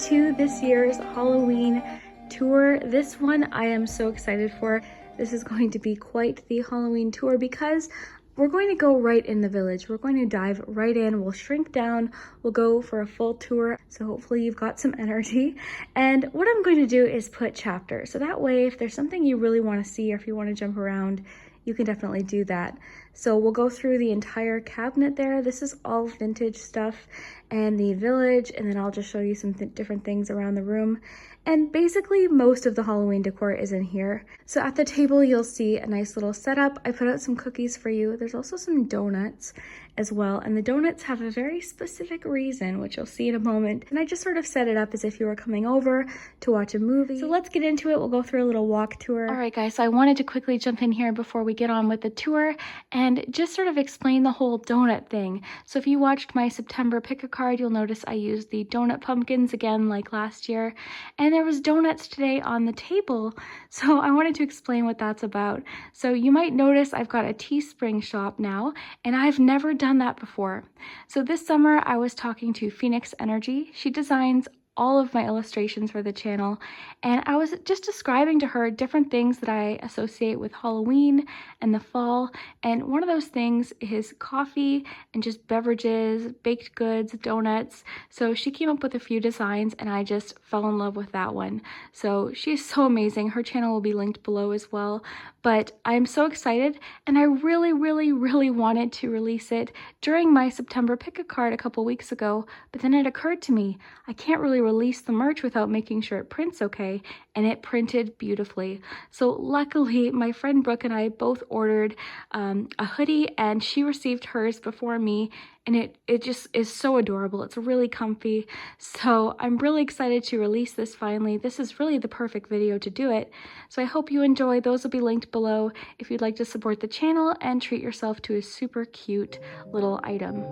to this year's Halloween tour. This one I am so excited for. This is going to be quite the Halloween tour because we're going to go right in the village. We're going to dive right in. We'll shrink down. We'll go for a full tour. So hopefully you've got some energy. And what I'm going to do is put chapters. So that way, if there's something you really want to see or if you want to jump around, you can definitely do that. So we'll go through the entire cabinet there. This is all vintage stuff and the village. And then I'll just show you some different things around the room. And basically most of the Halloween decor is in here. So at the table, you'll see a nice little setup. I put out some cookies for you. There's also some donuts as well. And the donuts have a very specific reason, which you'll see in a moment. And I just sort of set it up as if you were coming over to watch a movie. So let's get into it. We'll go through a little walk tour. All right, guys, so I wanted to quickly jump in here before we get on with the tour and just sort of explain the whole donut thing. So if you watched my September pick a card, you'll notice I used the donut pumpkins again like last year. And there was donuts today on the table. So I wanted to explain what that's about. So you might notice I've got a Teespring shop now, and I've never done that before. So this summer I was talking to Phoenix Energy. She designs all of my illustrations for the channel, and I was just describing to her different things that I associate with Halloween and the fall, and one of those things is coffee and just beverages, baked goods, donuts. So she came up with a few designs and I just fell in love with that one. So she's so amazing. Her channel will be linked below as well, but I'm so excited, and I really wanted to release it during my September pick a card a couple weeks ago, but then it occurred to me I can't really release the merch without making sure it prints okay, and it printed beautifully. So luckily my friend Brooke and I both ordered a hoodie, and she received hers before me, and it just is so adorable. It's really comfy. So I'm really excited to release this finally. This is really the perfect video to do it. So I hope you enjoy. Those will be linked below if you'd like to support the channel and treat yourself to a super cute little item.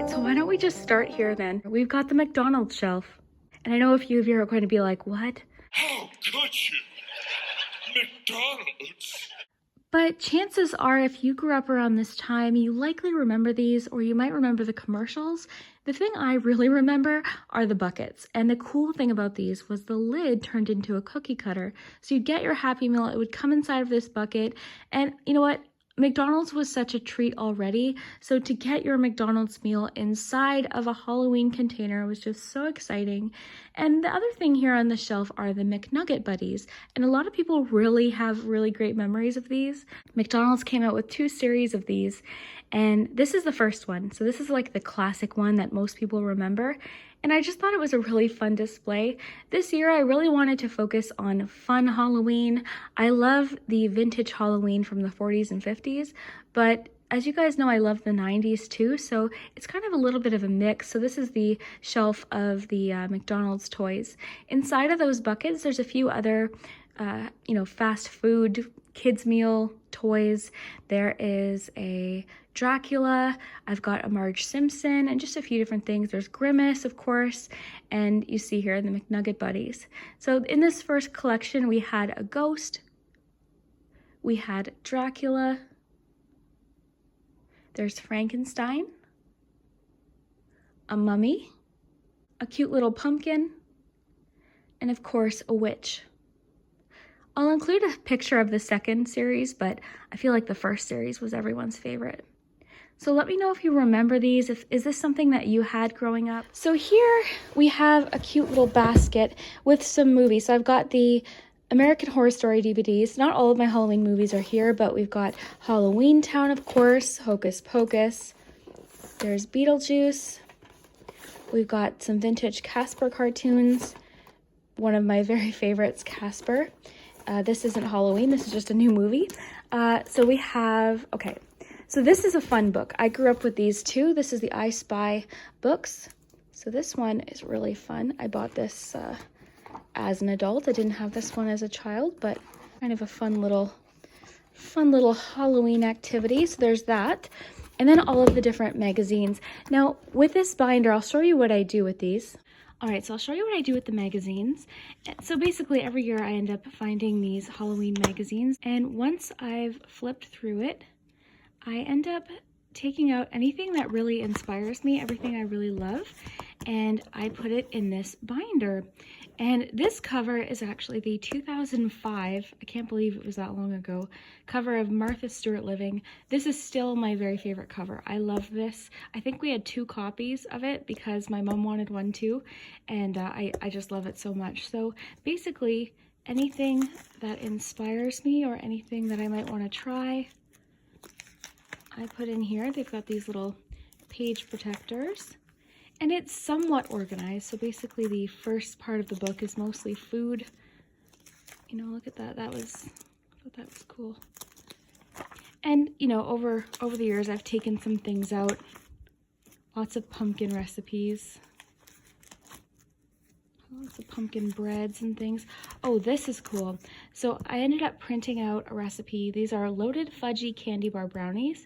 So why don't we just start here then? We've got the McDonald's shelf. And I know a few of you are going to be like, what? How could you? McDonald's? But chances are, if you grew up around this time, you likely remember these, or you might remember the commercials. The thing I really remember are the buckets. And the cool thing about these was the lid turned into a cookie cutter. So you'd get your Happy Meal, it would come inside of this bucket. And you know what? McDonald's was such a treat already, so to get your McDonald's meal inside of a Halloween container was just so exciting. And the other thing here on the shelf are the McNugget Buddies, and a lot of people really have really great memories of these. McDonald's came out with 2 series of these, and this is the first one. So this is like the classic one that most people remember. And I just thought it was a really fun display. This year, I really wanted to focus on fun Halloween. I love the vintage Halloween from the 40s and 50s, but as you guys know, I love the 90s too, so it's kind of a little bit of a mix. So this is the shelf of the McDonald's toys. Inside of those buckets, there's a few other, fast food, kids meal toys. There is a Dracula, I've got a Marge Simpson, and just a few different things. There's Grimace, of course, and you see here the McNugget Buddies. So in this first collection, we had a ghost, we had Dracula, there's Frankenstein, a mummy, a cute little pumpkin, and of course, a witch. I'll include a picture of the second series, but I feel like the first series was everyone's favorite. So let me know if you remember these. Is this something that you had growing up? So here we have a cute little basket with some movies. So I've got the American Horror Story DVDs. Not all of my Halloween movies are here, but we've got Halloween Town, of course, Hocus Pocus. There's Beetlejuice. We've got some vintage Casper cartoons. One of my very favorites, Casper. This isn't Halloween, this is just a new movie. So we have, okay, so this is a fun book. I grew up with these too. This is the I Spy books. So this one is really fun. I bought this as an adult. I didn't have this one as a child, but kind of a fun little Halloween activity. So there's that. And then all of the different magazines. Now with this binder, I'll show you what I do with these. All right, so I'll show you what I do with the magazines. So basically every year I end up finding these Halloween magazines, and once I've flipped through it, I end up taking out anything that really inspires me, everything I really love, and I put it in this binder. And this cover is actually the 2005, I can't believe it was that long ago, cover of Martha Stewart Living. This is still my very favorite cover. I love this. I think we had 2 copies of it because my mom wanted one too, and I just love it so much. So basically, anything that inspires me or anything that I might want to try, I put in here. They've got these little page protectors. And it's somewhat organized, so basically the first part of the book is mostly food. You know, look at that. I thought that was cool. And, you know, over the years, I've taken some things out. Lots of pumpkin recipes. Lots of pumpkin breads and things. Oh, this is cool. So I ended up printing out a recipe. These are loaded fudgy candy bar brownies.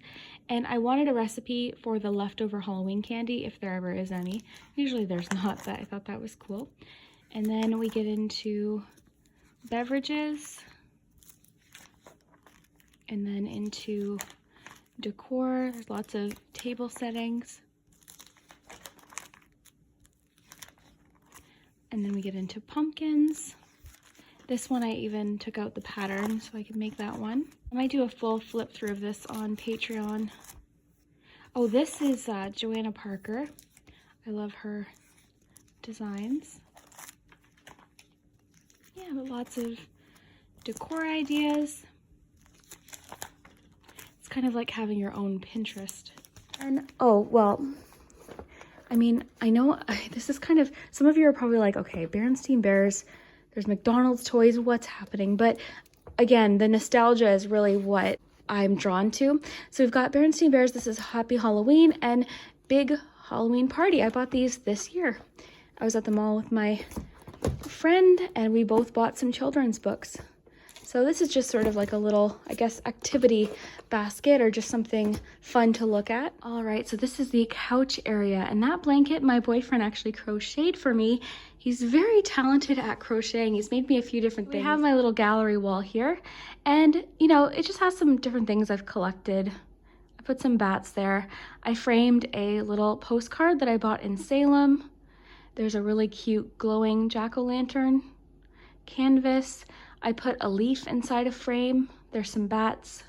And I wanted a recipe for the leftover Halloween candy, if there ever is any. Usually there's not, but I thought that was cool. And then we get into beverages. And then into decor. There's lots of table settings. And then we get into pumpkins. This one I even took out the pattern so I could make that one. I might do a full flip through of this on Patreon. Oh, this is Joanna Parker. I love her designs. Yeah, but lots of decor ideas. It's kind of like having your own Pinterest. And oh, well, I mean, I know this is kind of, some of you are probably like, okay, Berenstain Bears, there's McDonald's toys, what's happening? But again, the nostalgia is really what I'm drawn to. So we've got Berenstain Bears, this is Happy Halloween, and Big Halloween Party. I bought these this year. I was at the mall with my friend and we both bought some children's books. So this is just sort of like a little, I guess, activity basket or just something fun to look at. All right, so this is the couch area, and that blanket my boyfriend actually crocheted for me. He's very talented at crocheting. He's made me a few different things. We have my little gallery wall here, and you know, it just has some different things I've collected. I put some bats there. I framed a little postcard that I bought in Salem. There's a really cute glowing jack-o'-lantern canvas. I put a leaf inside a frame. There's some bats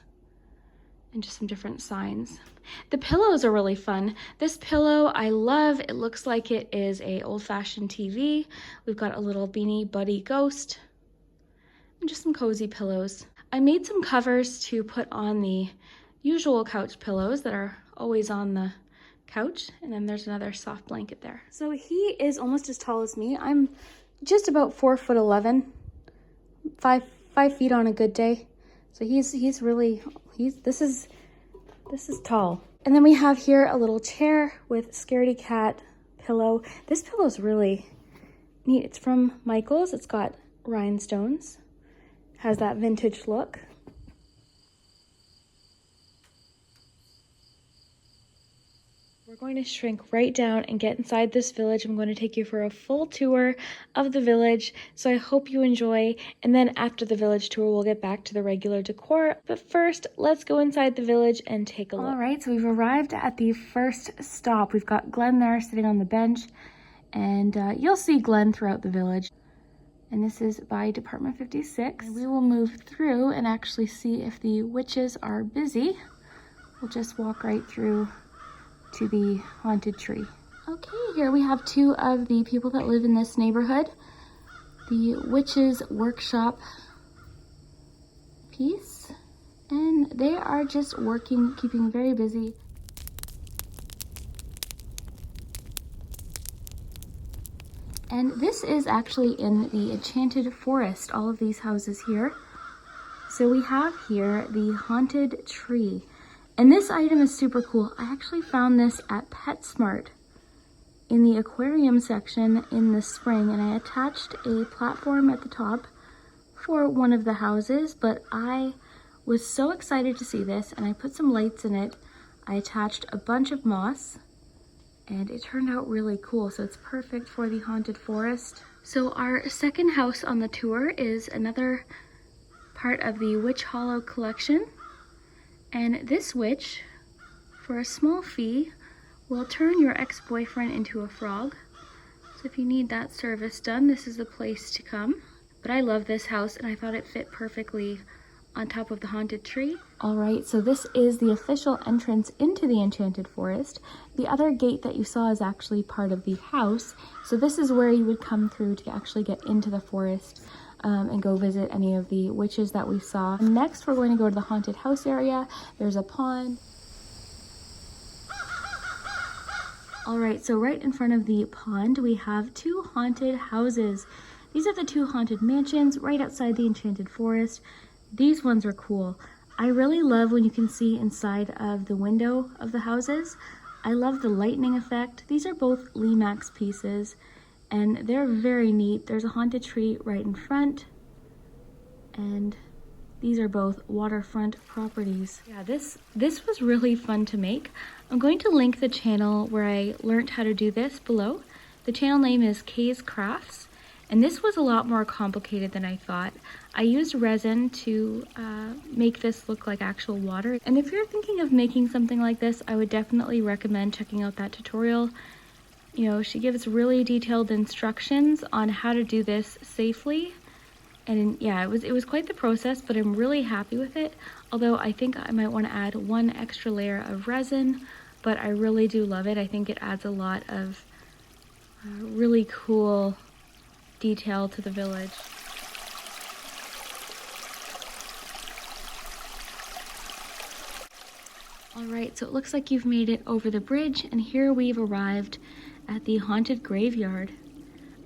and just some different signs. The pillows are really fun. This pillow I love. It looks like it is a old-fashioned TV. We've got a little Beanie Buddy ghost and just some cozy pillows. I made some covers to put on the usual couch pillows that are always on the couch, and then there's another soft blanket there. So he is almost as tall as me. I'm just about 4'11". 5 feet on a good day. So this is tall. And then we have here a little chair with scaredy cat pillow. This pillow is really neat. It's from Michael's. It's got rhinestones. Has that vintage look. We're going to shrink right down and get inside this village. I'm going to take you for a full tour of the village, so I hope you enjoy. And then after the village tour, we'll get back to the regular decor. But first, let's go inside the village and take a look. All right, so we've arrived at the first stop. We've got Glenn there sitting on the bench, and you'll see Glenn throughout the village. And this is by Department 56. And we will move through and actually see if the witches are busy. We'll just walk right through to the haunted tree. Okay, here we have 2 of the people that live in this neighborhood. The witch's workshop piece, and they are just working, keeping very busy. And this is actually in the Enchanted Forest, all of these houses here. So we have here the haunted tree. And this item is super cool. I actually found this at PetSmart in the aquarium section in the spring, and I attached a platform at the top for one of the houses, but I was so excited to see this, and I put some lights in it. I attached a bunch of moss, and it turned out really cool, so it's perfect for the haunted forest. So our second house on the tour is another part of the Witch Hollow collection. And this witch for a small fee, will turn your ex-boyfriend into a frog. So if you need that service done, this is the place to come. But I love this house and I thought it fit perfectly on top of the haunted tree. All right, so this is the official entrance into the Enchanted Forest. The other gate that you saw is actually part of the house. So this is where you would come through to actually get into the forest and go visit any of the witches that we saw. Next, we're going to go to the haunted house area. There's a pond. All right, so right in front of the pond, we have two haunted houses. These are the two haunted mansions right outside the Enchanted Forest. These ones are cool. I really love when you can see inside of the window of the houses. I love the lightning effect. These are both Limax pieces and they're very neat. There's a haunted tree right in front and these are both waterfront properties. Yeah, this was really fun to make. I'm going to link the channel where I learned how to do this below. The channel name is Kay's Crafts. And this was a lot more complicated than I thought. I used resin to make this look like actual water. And if you're thinking of making something like this, I would definitely recommend checking out that tutorial. You know, she gives really detailed instructions on how to do this safely. And yeah, it was quite the process, but I'm really happy with it. Although I think I might want to add one extra layer of resin, but I really do love it. I think it adds a lot of really cool detail to the village. All right, so it looks like you've made it over the bridge, and here we've arrived at the haunted graveyard.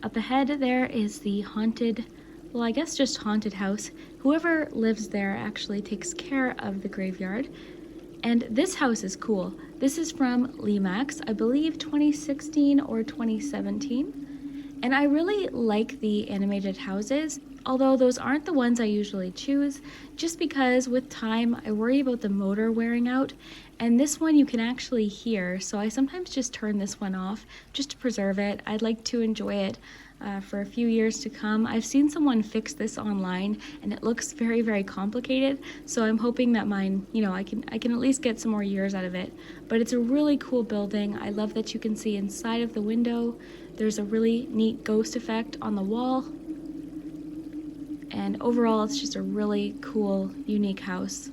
Up ahead there is the haunted, well, I guess just haunted house. Whoever lives there actually takes care of the graveyard. And this house is cool. This is from Limax, I believe 2016 or 2017. And I really like the animated houses, although those aren't the ones I usually choose, just because with time I worry about the motor wearing out, and this one you can actually hear, so I sometimes just turn this one off just to preserve it. I'd like to enjoy it for a few years to come. I've seen someone fix this online and it looks very, very complicated, so I'm hoping that mine, you know, I can at least get some more years out of it. But it's a really cool building. I love that you can see inside of the window. There's a really neat ghost effect on the wall. And overall, it's just a really cool, unique house.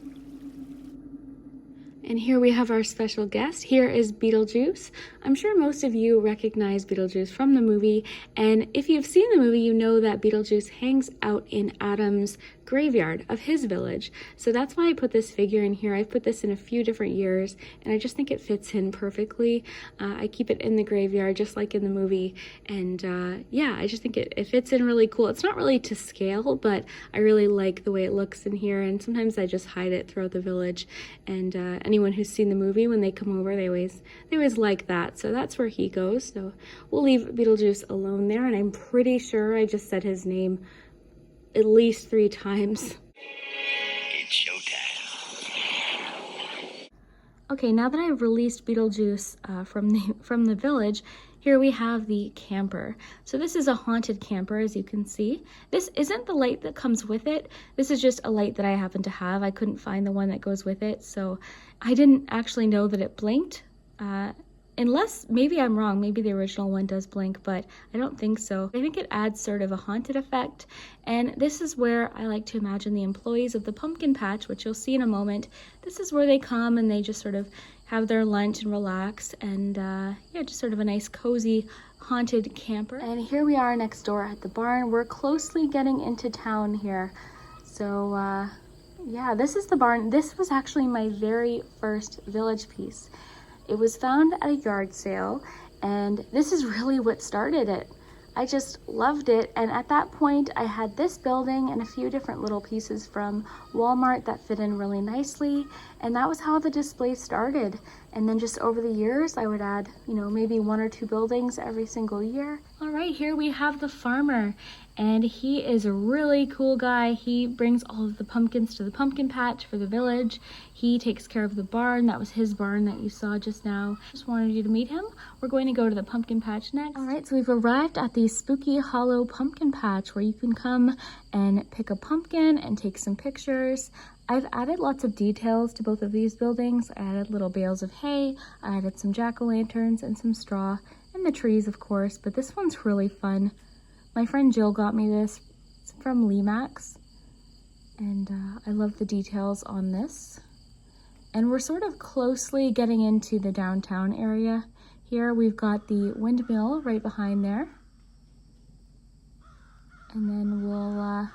And here we have our special guest. Here is Beetlejuice. I'm sure most of you recognize Beetlejuice from the movie. And if you've seen the movie, you know that Beetlejuice hangs out in Adam's graveyard of his village. So that's why I put this figure in here. I've put this in a few different years and I just think it fits in perfectly. I keep it in the graveyard just like in the movie, and yeah, I just think it fits in really cool. It's not really to scale, but I really like the way it looks in here, and sometimes I just hide it throughout the village, and anyone who's seen the movie, when they come over, they always like that. So that's where he goes. So we'll leave Beetlejuice alone there, and I'm pretty sure I just said his name at least 3 times. It's showtime. Okay, now that I've released Beetlejuice from the village, here we have the camper. So this is a haunted camper, as you can see. This isn't the light that comes with it. This is just a light that I happen to have. I couldn't find the one that goes with it, so I didn't actually know that it blinked. Unless, maybe I'm wrong, maybe the original one does blink, but I don't think so. I think it adds sort of a haunted effect, and this is where I like to imagine the employees of the pumpkin patch, which you'll see in a moment. This is where they come and they just sort of have their lunch and relax, and yeah, just sort of a nice cozy haunted camper. And here we are next door at the barn. We're closely getting into town here. So yeah, this is the barn. This was actually my very first village piece. It was found at a yard sale, and this is really what started it. I just loved it, and at that point I had this building and a few different little pieces from Walmart that fit in really nicely, and that was how the display started. And then just over the years I would add, you know, maybe 1 or 2 buildings every single year. All right, here we have the farmer, and he is a really cool guy. He brings all of the pumpkins to the pumpkin patch for the village. He takes care of the barn. That was his barn that you saw just now. Just wanted you to meet him. We're going to go to the pumpkin patch next. All right, so we've arrived at the Spooky Hollow Pumpkin Patch, where you can come and pick a pumpkin and take some pictures. I've added lots of details to both of these buildings. I added little bales of hay, I added some jack-o'-lanterns and some straw, and the trees, of course, but this one's really fun. My friend Jill got me this. It's from Max, and I love the details on this. And we're sort of closely getting into the downtown area. Here we've got the windmill right behind there. And then we'll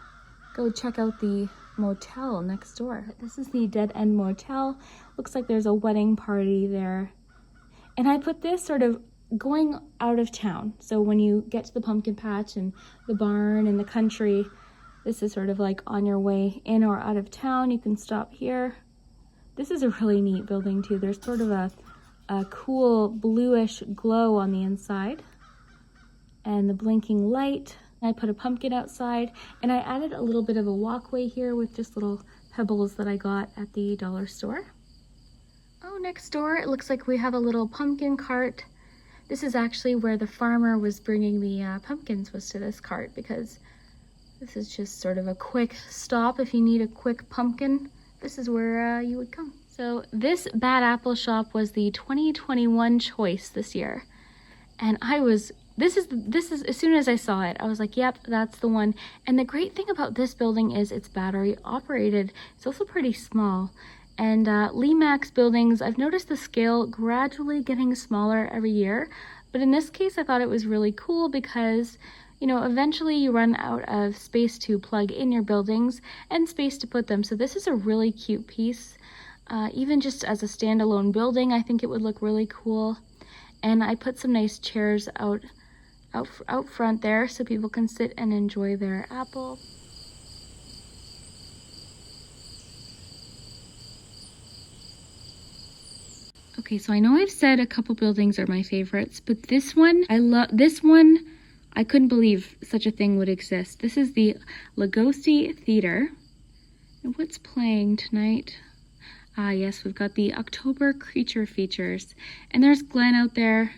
go check out the motel next door. This is the Dead End Motel. Looks like there's a wedding party there. And I put this sort of going out of town. So when you get to the pumpkin patch and the barn and the country, this is sort of like on your way in or out of town. You can stop here. This is a really neat building too. There's sort of a cool bluish glow on the inside and the blinking light. I put a pumpkin outside and I added a little bit of a walkway here with just little pebbles that I got at the dollar store. Oh, next door it looks like we have a little pumpkin cart. This is actually where the farmer was bringing the pumpkins, was to this cart, because this is just sort of a quick stop if you need a quick pumpkin. This is where you would come. So this Bad Apple shop was the 2021 choice this year. And this is as soon as I saw it, I was like, yep, that's the one. And the great thing about this building is it's battery operated. It's also pretty small. And Max buildings, I've noticed the scale gradually getting smaller every year. But in this case, I thought it was really cool because, you know, eventually you run out of space to plug in your buildings and space to put them. So this is a really cute piece. Even just as a standalone building, I think it would look really cool. And I put some nice chairs out front there so people can sit and enjoy their apple. Okay, so I know I've said a couple buildings are my favorites, but this one, I love this one. I couldn't believe such a thing would exist. This is the Lugosi Theater. And what's playing tonight? Ah, yes, we've got the October Creature Features. And there's Glenn out there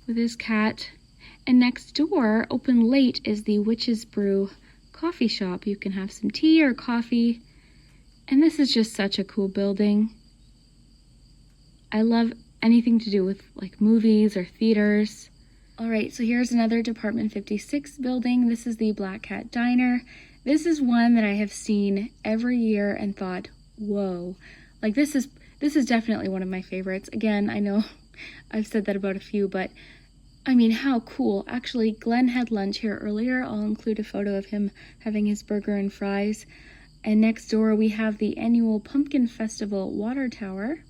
with his cat. And next door, open late, is the Witch's Brew coffee shop. You can have some tea or coffee. And this is just such a cool building. I love anything to do with like movies or theaters. All right, so here's another Department 56 building. This is the Black Cat Diner. This is one that I have seen every year and thought, whoa. Like this is definitely one of my favorites. Again, I know I've said that about a few, but I mean, how cool. Actually, Glenn had lunch here earlier. I'll include a photo of him having his burger and fries. And next door we have the annual Pumpkin Festival water tower.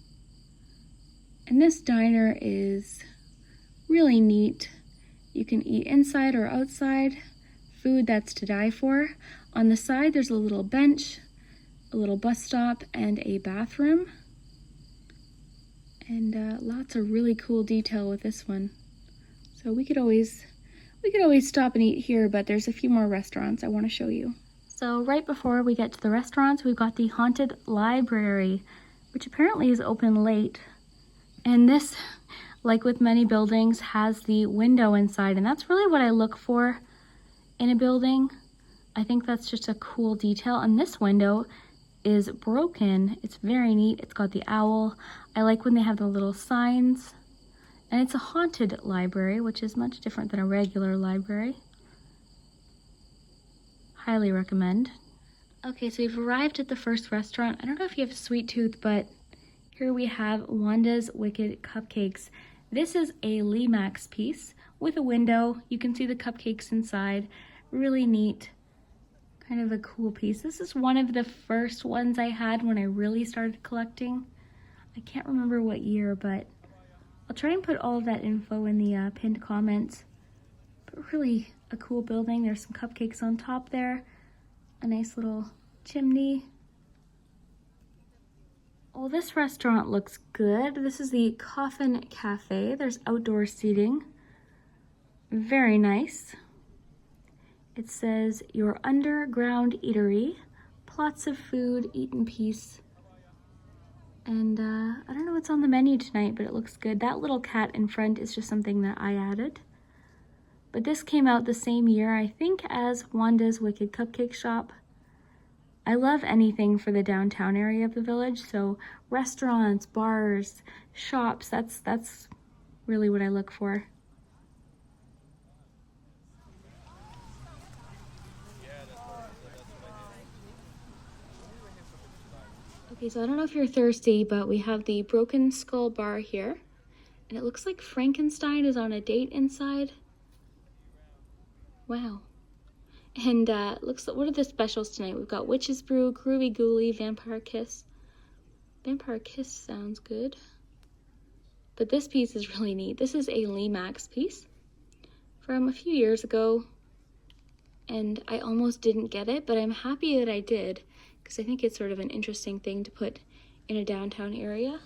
And this diner is really neat. You can eat inside or outside. Food that's to die for. On the side there's a little bench, a little bus stop, and a bathroom. And lots of really cool detail with this one. So we could always stop and eat here, but there's a few more restaurants I want to show you. So right before we get to the restaurants, we've got the Haunted Library, which apparently is open late. And this, like with many buildings, has the window inside, and that's really what I look for in a building. I think that's just a cool detail. And this window is broken. It's very neat. It's got the owl. I like when they have the little signs. And it's a haunted library, which is much different than a regular library. Highly recommend. Okay, so we've arrived at the first restaurant. I don't know if you have a sweet tooth, but here we have Wanda's Wicked Cupcakes. This is a Max piece with a window. You can see the cupcakes inside. Really neat. Kind of a cool piece. This is one of the first ones I had when I really started collecting. I can't remember what year, but I'll try and put all of that info in the pinned comments. But really a cool building. There's some cupcakes on top there. A nice little chimney. Well, this restaurant looks good. This is the Coffin Cafe. There's outdoor seating. Very nice. It says, your underground eatery. Plots of food, eat in peace. And I don't know what's on the menu tonight, but it looks good. That little cat in front is just something that I added. But this came out the same year, I think, as Wanda's Wicked Cupcake Shop. I love anything for the downtown area of the village. So restaurants, bars, shops, that's really what I look for. Okay, so I don't know if you're thirsty, but we have the Broken Skull bar here. And it looks like Frankenstein is on a date inside. Wow. And looks like, what are the specials tonight? We've got Witch's Brew, Groovy Ghoulie, Vampire Kiss. Vampire Kiss sounds good. But this piece is really neat. This is a Limax piece from a few years ago. And I almost didn't get it, but I'm happy that I did, because I think it's sort of an interesting thing to put in a downtown area.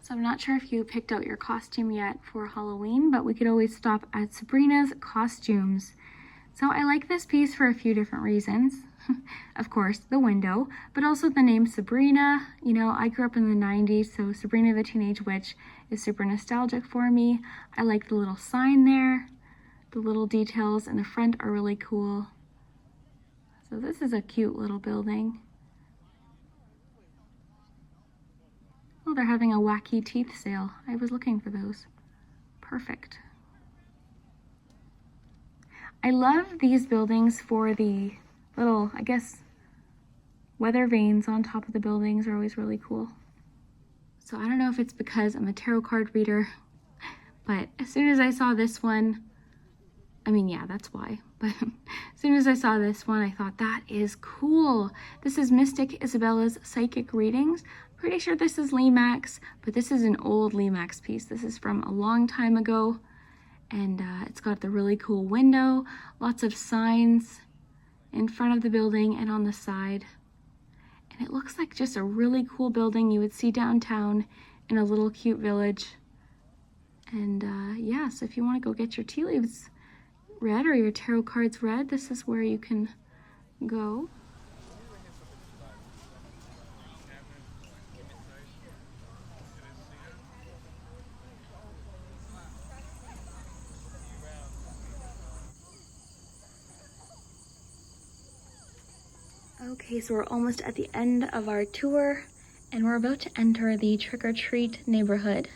So I'm not sure if you picked out your costume yet for Halloween, but we could always stop at Sabrina's Costumes. So I like this piece for a few different reasons. Of course, the window, but also the name Sabrina. You know, I grew up in the 90s, so Sabrina the Teenage Witch is super nostalgic for me. I like the little sign there. The little details in the front are really cool. So this is a cute little building. Oh, they're having a wacky teeth sale. I was looking for those. Perfect. I love these buildings for the little, I guess, weather vanes on top of the buildings are always really cool. So I don't know if it's because I'm a tarot card reader, but as soon as I saw this one, I mean, yeah, that's why. But as soon as I saw this one, I thought, that is cool. This is Mystic Isabella's Psychic Readings. Pretty sure this is Limax, but this is an old Limax piece. This is from a long time ago, and it's got the really cool window, lots of signs in front of the building and on the side. And it looks like just a really cool building you would see downtown in a little cute village. And yeah, so if you want to go get your tea leaves read or your tarot cards read, this is where you can go. Okay, so we're almost at the end of our tour and we're about to enter the trick-or-treat neighborhood.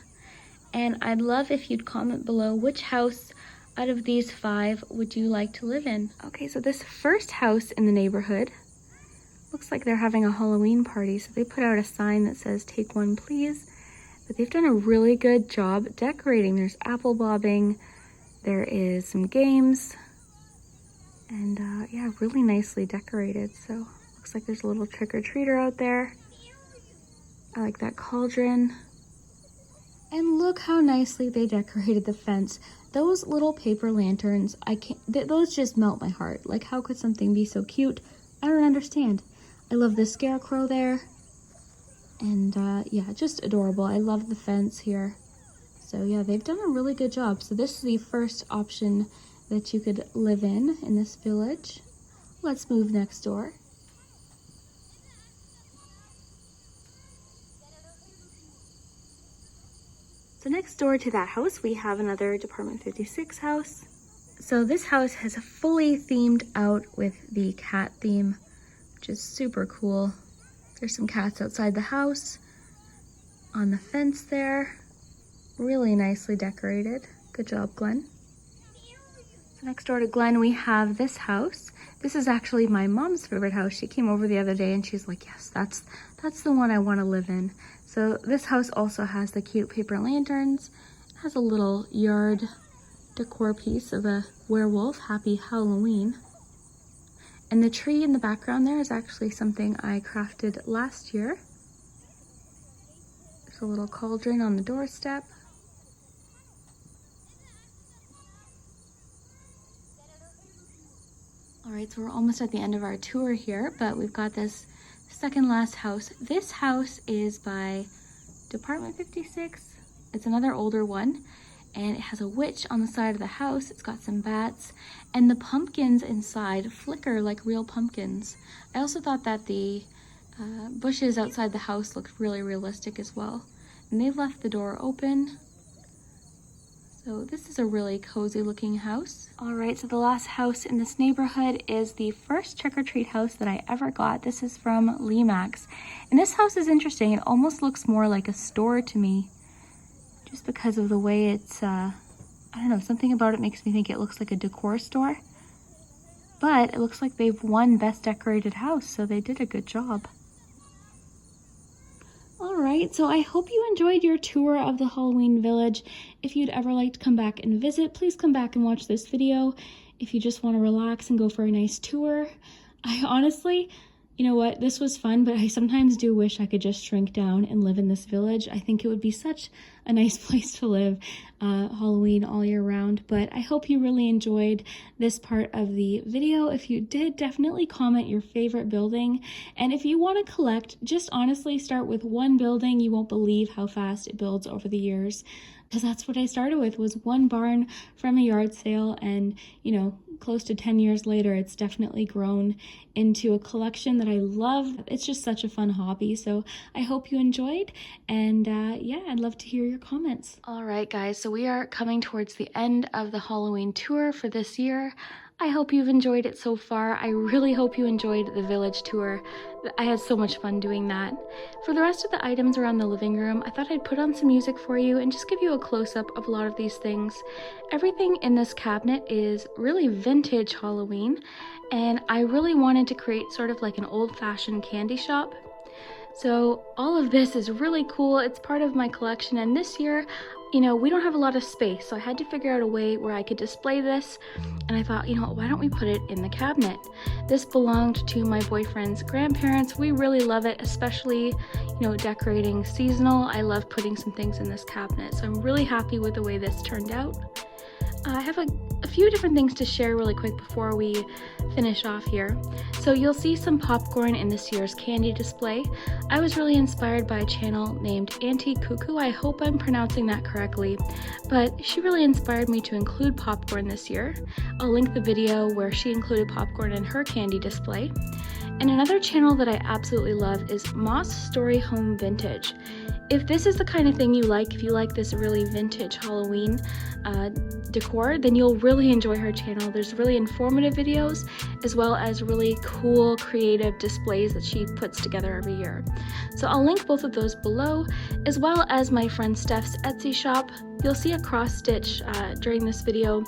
And I'd love if you'd comment below which house out of these 5 would you like to live in. Okay, so this first house in the neighborhood looks like they're having a Halloween party. So they put out a sign that says, "Take one, please." But they've done a really good job decorating. There's apple bobbing, there is some games, and yeah, really nicely decorated. So looks like there's a little trick-or-treater out there. I like that cauldron. And look how nicely they decorated the fence. Those little paper lanterns, those just melt my heart. Like, how could something be so cute? I don't understand. I love the scarecrow there. And yeah, just adorable. I love the fence here. So yeah, they've done a really good job. So this is the first option that you could live in this village. Let's move next door. So next door to that house, we have another Department 56 house. So this house has fully themed out with the cat theme, which is super cool. There's some cats outside the house, on the fence there. Really nicely decorated. Good job, Glenn. So next door to Glenn, we have this house. This is actually my mom's favorite house. She came over the other day and she's like, yes, that's the one I want to live in. So this house also has the cute paper lanterns. It has a little yard decor piece of a werewolf. Happy Halloween. And the tree in the background there is actually something I crafted last year. There's a little cauldron on the doorstep. All right, so we're almost at the end of our tour here, but we've got this second last house. This house is by Department 56. It's another older one, and it has a witch on the side of the house. It's got some bats, and the pumpkins inside flicker like real pumpkins. I also thought that the bushes outside the house looked really realistic as well. And they've left the door open. So this is a really cozy looking house. All right, so the last house in this neighborhood is the first trick-or-treat house that I ever got. This is from Max. And this house is interesting. It almost looks more like a store to me, just because of the way it's, I don't know, something about it makes me think it looks like a decor store. But it looks like they've won Best Decorated House, so they did a good job. Alright, so I hope you enjoyed your tour of the Halloween Village. If you'd ever like to come back and visit, please come back and watch this video. If you just want to relax and go for a nice tour. I honestly, you know what, this was fun, but I sometimes do wish I could just shrink down and live in this village. I think it would be such a nice place to live, Halloween all year round. But I hope you really enjoyed this part of the video. If you did, definitely comment your favorite building. And if you want to collect, just honestly start with one building. You won't believe how fast it builds over the years. Because that's what I started with, was one barn from a yard sale, and you know, close to 10 years later, it's definitely grown into a collection that I love. It's just such a fun hobby, so I hope you enjoyed, and yeah, I'd love to hear your comments. All right, guys, so we are coming towards the end of the Halloween tour for this year. I hope you've enjoyed it so far. I really hope you enjoyed the village tour. I had so much fun doing that. For the rest of the items around the living room, I thought I'd put on some music for you and just give you a close-up of a lot of these things. Everything in this cabinet is really vintage Halloween, and I really wanted to create sort of like an old-fashioned candy shop. So all of this is really cool. It's part of my collection, and this year, you know, we don't have a lot of space, so I had to figure out a way where I could display this, and I thought, you know, why don't we put it in the cabinet? This belonged to my boyfriend's grandparents. We really love it, especially, you know, decorating seasonal. I love putting some things in this cabinet, so I'm really happy with the way this turned out. I have a few different things to share really quick before we finish off here. So you'll see some popcorn in this year's candy display. I was really inspired by a channel named To Auntie Coo Coo. I hope I'm pronouncing that correctly, but she really inspired me to include popcorn this year. I'll link the video where she included popcorn in her candy display. And another channel that I absolutely love is Moss Story Home Vintage. If this is the kind of thing you like, if you like this really vintage Halloween decor, then you'll really enjoy her channel. There's really informative videos as well as really cool creative displays that she puts together every year. So I'll link both of those below, as well as my friend Steph's Etsy shop. You'll see a cross stitch during this video,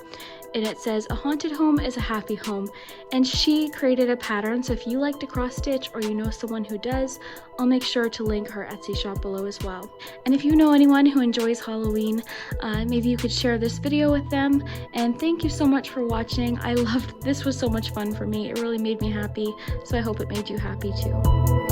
and it says a haunted home is a happy home, and she created a pattern. So if you like to cross stitch or you know someone who does, I'll make sure to link her Etsy shop below as well. And if you know anyone who enjoys Halloween, maybe you could share this video with them. And thank you so much for watching. I loved this. Was so much fun for me. It really made me happy, so I hope it made you happy too.